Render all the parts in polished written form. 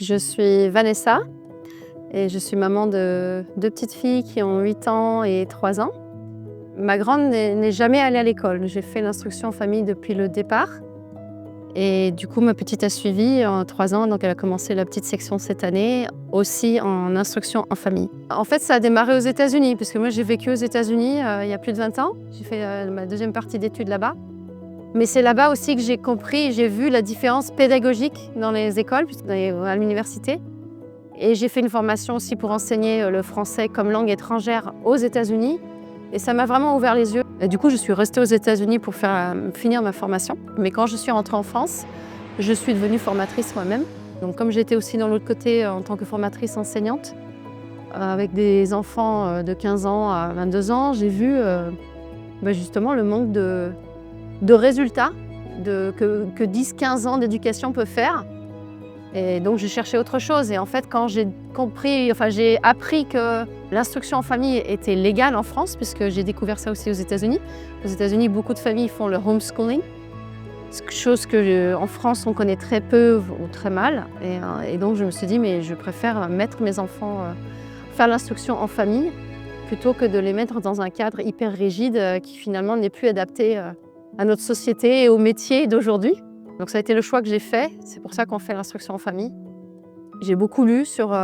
Je suis Vanessa et je suis maman de 2 petites filles qui ont 8 ans et 3 ans. Ma grande n'est jamais allée à l'école. J'ai fait l'instruction en famille depuis le départ et du coup ma petite a suivi en 3 ans, donc elle a commencé la petite section cette année, aussi en instruction en famille. En fait, ça a démarré aux États-Unis puisque moi j'ai vécu aux États-Unis il y a plus de 20 ans. J'ai fait ma deuxième partie d'études là-bas. Mais c'est là-bas aussi que j'ai compris, j'ai vu la différence pédagogique dans les écoles, à l'université. Et j'ai fait une formation aussi pour enseigner le français comme langue étrangère aux États-Unis. Et ça m'a vraiment ouvert les yeux. Et du coup, je suis restée aux États-Unis pour finir ma formation. Mais quand je suis rentrée en France, je suis devenue formatrice moi-même. Donc comme j'étais aussi dans l'autre côté en tant que formatrice enseignante, avec des enfants de 15 ans à 22 ans, j'ai vu justement le manque de résultats que 10-15 ans d'éducation peut faire. Et donc j'ai cherché autre chose. Et en fait, quand j'ai appris que l'instruction en famille était légale en France, puisque j'ai découvert ça aussi aux États-Unis. Aux États-Unis, beaucoup de familles font le homeschooling, chose que en France on connaît très peu ou très mal. Et donc je me suis dit, mais je préfère mettre mes enfants faire l'instruction en famille plutôt que de les mettre dans un cadre hyper rigide qui finalement n'est plus adapté à notre société et au métier d'aujourd'hui. Donc ça a été le choix que j'ai fait, c'est pour ça qu'on fait l'instruction en famille. J'ai beaucoup lu sur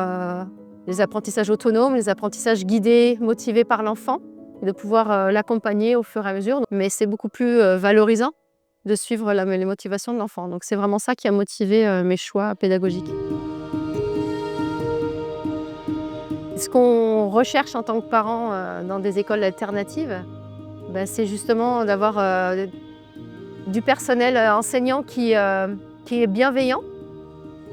les apprentissages autonomes, les apprentissages guidés, motivés par l'enfant, et de pouvoir l'accompagner au fur et à mesure. Mais c'est beaucoup plus valorisant de suivre les motivations de l'enfant. Donc c'est vraiment ça qui a motivé mes choix pédagogiques. Ce qu'on recherche en tant que parent dans des écoles alternatives, c'est justement d'avoir du personnel enseignant qui est bienveillant,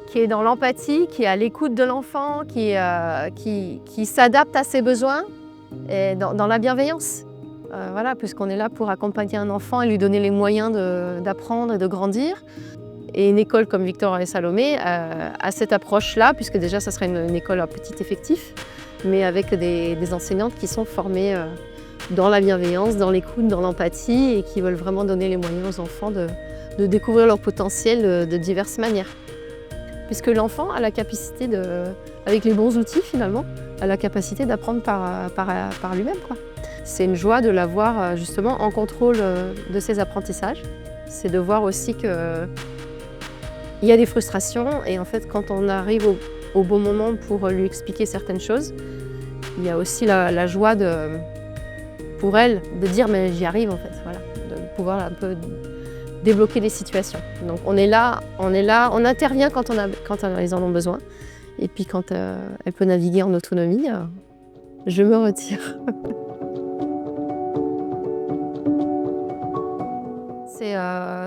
qui est dans l'empathie, qui est à l'écoute de l'enfant, qui s'adapte à ses besoins et dans la bienveillance. Voilà, puisqu'on est là pour accompagner un enfant et lui donner les moyens d'apprendre et de grandir. Et une école comme Victor et Salomé a cette approche-là, puisque déjà ça serait une école à petit effectif, mais avec des enseignantes qui sont formées dans la bienveillance, dans l'écoute, dans l'empathie et qui veulent vraiment donner les moyens aux enfants de découvrir leur potentiel de diverses manières. Puisque l'enfant a la capacité, avec les bons outils finalement, a la capacité d'apprendre par lui-même. C'est une joie de l'avoir justement en contrôle de ses apprentissages. C'est de voir aussi qu'il y a des frustrations et en fait quand on arrive au bon moment pour lui expliquer certaines choses, il y a aussi la joie pour elle de dire mais j'y arrive en fait, voilà, de pouvoir un peu débloquer les situations. Donc on est là, on intervient quand ils en ont besoin. Et puis quand elle peut naviguer en autonomie, je me retire.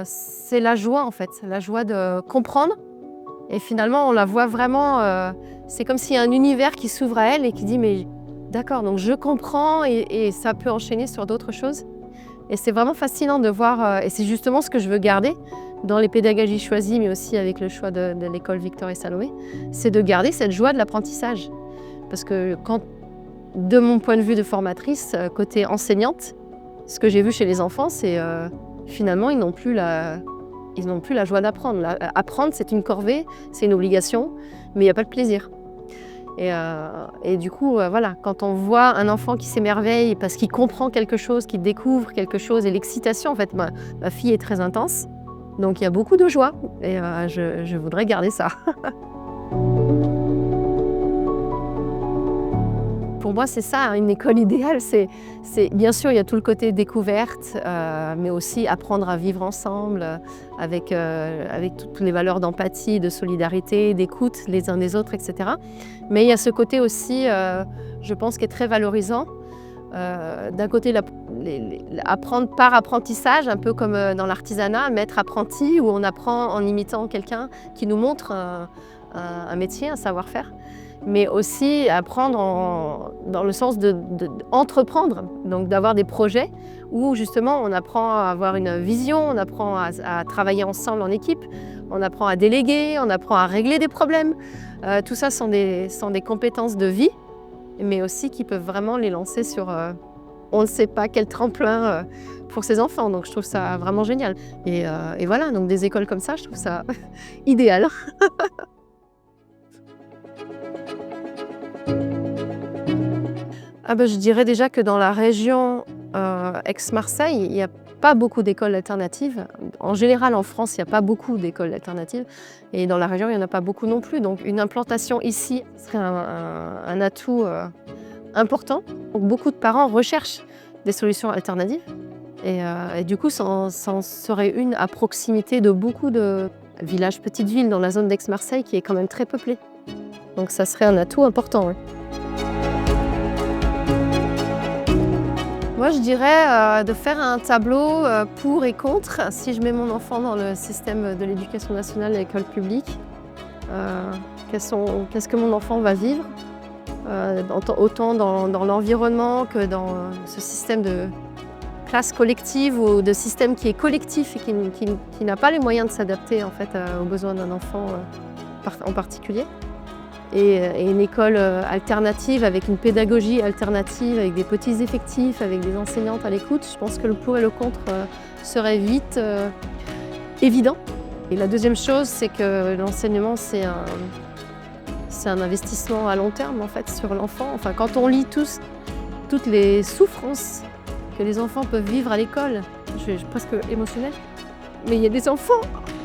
C'est la joie en fait, la joie de comprendre. Et finalement on la voit vraiment, c'est comme s'il y a un univers qui s'ouvre à elle et qui dit mais d'accord, donc je comprends et ça peut enchaîner sur d'autres choses. Et c'est vraiment fascinant de voir, et c'est justement ce que je veux garder dans les pédagogies choisies, mais aussi avec le choix de l'école Victor et Salomé, c'est de garder cette joie de l'apprentissage. Parce que de mon point de vue de formatrice, côté enseignante, ce que j'ai vu chez les enfants, c'est finalement ils n'ont plus la joie d'apprendre. Apprendre, c'est une corvée, c'est une obligation, mais il n'y a pas de plaisir. Et du coup, voilà, quand on voit un enfant qui s'émerveille parce qu'il comprend quelque chose, qu'il découvre quelque chose, et l'excitation, en fait, ma fille est très intense, donc il y a beaucoup de joie, et je voudrais garder ça. Pour moi, c'est ça, une école idéale. Bien sûr, il y a tout le côté découverte, mais aussi apprendre à vivre ensemble avec toutes les valeurs d'empathie, de solidarité, d'écoute les uns des autres, etc. Mais il y a ce côté aussi, je pense, qui est très valorisant. D'un côté, apprendre par apprentissage, un peu comme dans l'artisanat, maître apprenti, où on apprend en imitant quelqu'un qui nous montre un métier, un savoir-faire. Mais aussi apprendre dans le sens d'entreprendre, donc d'avoir des projets où justement on apprend à avoir une vision, on apprend à travailler ensemble en équipe, on apprend à déléguer, on apprend à régler des problèmes. Tout ça sont des compétences de vie, mais aussi qui peuvent vraiment les lancer sur on ne sait pas quel tremplin pour ses enfants. Donc je trouve ça vraiment génial. Et voilà, donc des écoles comme ça, je trouve ça idéal. Je dirais déjà que dans la région, Aix-Marseille, il n'y a pas beaucoup d'écoles alternatives. En général, en France, il n'y a pas beaucoup d'écoles alternatives et dans la région, il n'y en a pas beaucoup non plus. Donc une implantation ici serait un atout, important. Donc beaucoup de parents recherchent des solutions alternatives et du coup, ça en serait une à proximité de beaucoup de villages, petites villes dans la zone d'Aix-Marseille qui est quand même très peuplée. Donc ça serait un atout important, ouais. Moi, je dirais, de faire un tableau, pour et contre. Si je mets mon enfant dans le système de l'éducation nationale, l'école publique, qu'est-ce que mon enfant va vivre, autant dans l'environnement que dans ce système de classe collective ou de système qui est collectif et qui n'a pas les moyens de s'adapter en fait, aux besoins d'un enfant en particulier. Et une école alternative avec une pédagogie alternative, avec des petits effectifs, avec des enseignantes à l'écoute, je pense que le pour et le contre seraient vite évidents. Et la deuxième chose, c'est que l'enseignement, c'est un investissement à long terme en fait, sur l'enfant. Enfin, quand on lit toutes les souffrances que les enfants peuvent vivre à l'école, je suis presque émotionnelle, mais il y a des enfants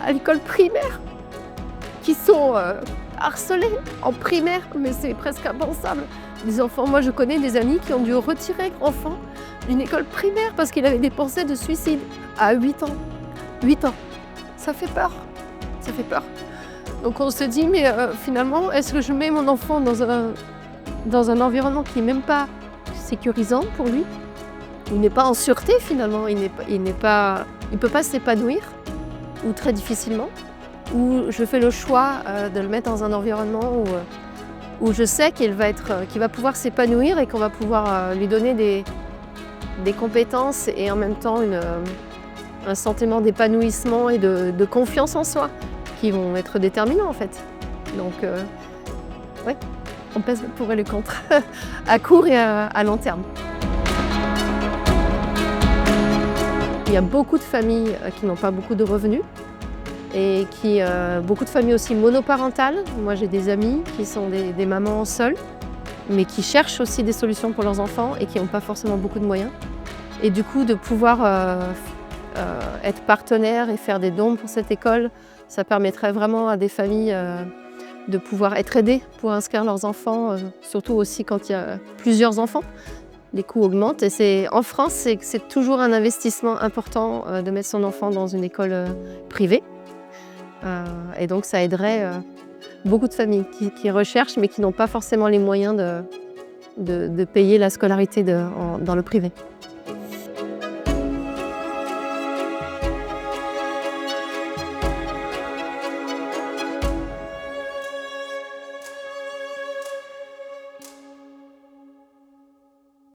à l'école primaire qui sont harcelés en primaire, mais c'est presque impensable. Des enfants, moi je connais des amis qui ont dû retirer l'enfant d'une école primaire parce qu'il avait des pensées de suicide à 8 ans. 8 ans, ça fait peur, ça fait peur. Donc on se dit, mais finalement, est-ce que je mets mon enfant dans un environnement qui n'est même pas sécurisant pour lui? Il n'est pas en sûreté finalement, il ne peut pas s'épanouir, ou très difficilement. Où je fais le choix de le mettre dans un environnement où je sais qu'il va pouvoir s'épanouir et qu'on va pouvoir lui donner des compétences et en même temps un sentiment d'épanouissement et de confiance en soi qui vont être déterminants en fait. Donc ouais, on pèse le pour et le contre à court et à long terme. Il y a beaucoup de familles qui n'ont pas beaucoup de revenus. Et beaucoup de familles aussi monoparentales. Moi, j'ai des amis qui sont des mamans seules, mais qui cherchent aussi des solutions pour leurs enfants et qui n'ont pas forcément beaucoup de moyens. Et du coup, de pouvoir être partenaire et faire des dons pour cette école, ça permettrait vraiment à des familles de pouvoir être aidées pour inscrire leurs enfants, surtout aussi quand il y a plusieurs enfants. Les coûts augmentent et en France, c'est toujours un investissement important de mettre son enfant dans une école privée. Et donc ça aiderait beaucoup de familles qui recherchent mais qui n'ont pas forcément les moyens de payer la scolarité dans le privé.